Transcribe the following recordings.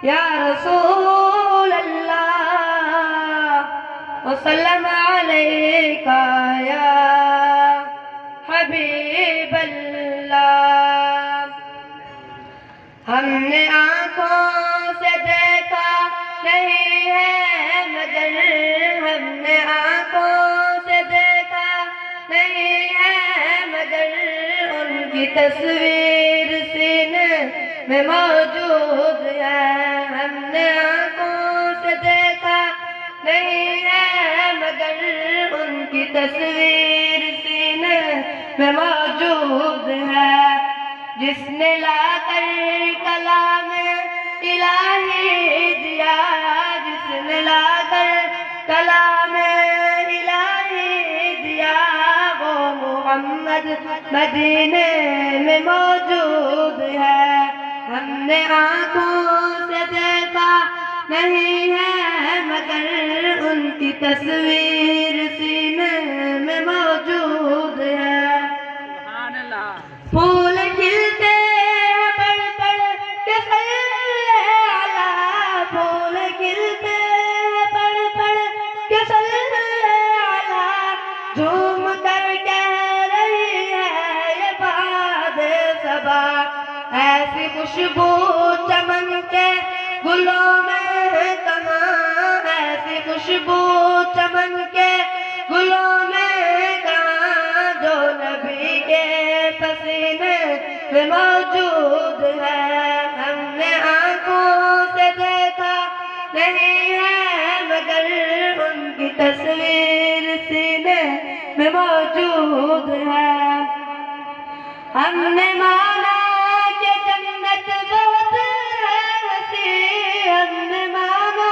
یا رسول اللہ وسلم علیکہ یا حبیب اللہ. ہم نے آنکھوں سے دیکھا نہیں ہے مگر ہم نے آنکھوں سے دیکھا نہیں ہے مگر ان کی تصویر سینے میں موجود ہے. ہم نے آنکھوں سے دیکھا نہیں ہے مگر ان کی تصویر سینے میں موجود ہے. جس نے لا کر کلام الہی دیا, جس نے لا کر کلام الہی دیا, وہ محمد مدینے میں موجود ہے. ہم نے آنکھوں سے دیکھا نہیں ہے مگر ان کی تصویر سینے میں موجود ہے. سبحان اللہ. پھول کھلتے ہیں بڑھ بڑھ کے صلی علی, پھول کھلتے ہیں بڑھ بڑھ کے صلی علی, جھوم کر کہہ رہی ہے یہ باد صبا, ایسی خوشبو چمن کے گلوں میں کہاں, ایسی خوشبو چمن کے گلوں میں کہاں, جو نبی کے پسینے میں موجود ہے. ہم نے آنکھوں سے دیکھا نہیں ہے مگر ان کی تصویر سینے میں موجود ہے. ہم نے مانا کہ جنت بہت ہے وسیع, ہم نے مانا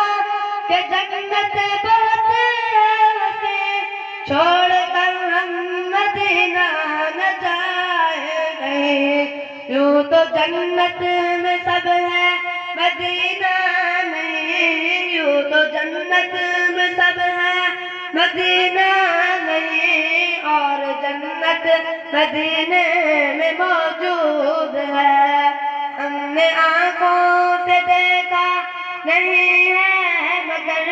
کہ جنت بہت ہے وسیع, چھوڑ کر ہم مدینہ نہ جائیں نہیں. یوں تو جنت میں سب ہے مدینہ نہیں, یوں تو جنت میں سب ہے مدینہ نہیں, اور جنت مدینے میں موجود ہے. ہم نے آنکھوں سے دیکھا نہیں ہے مگر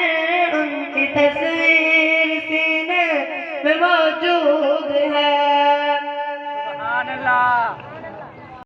ان کی تصویر سینے میں موجود ہے. سبحان اللہ.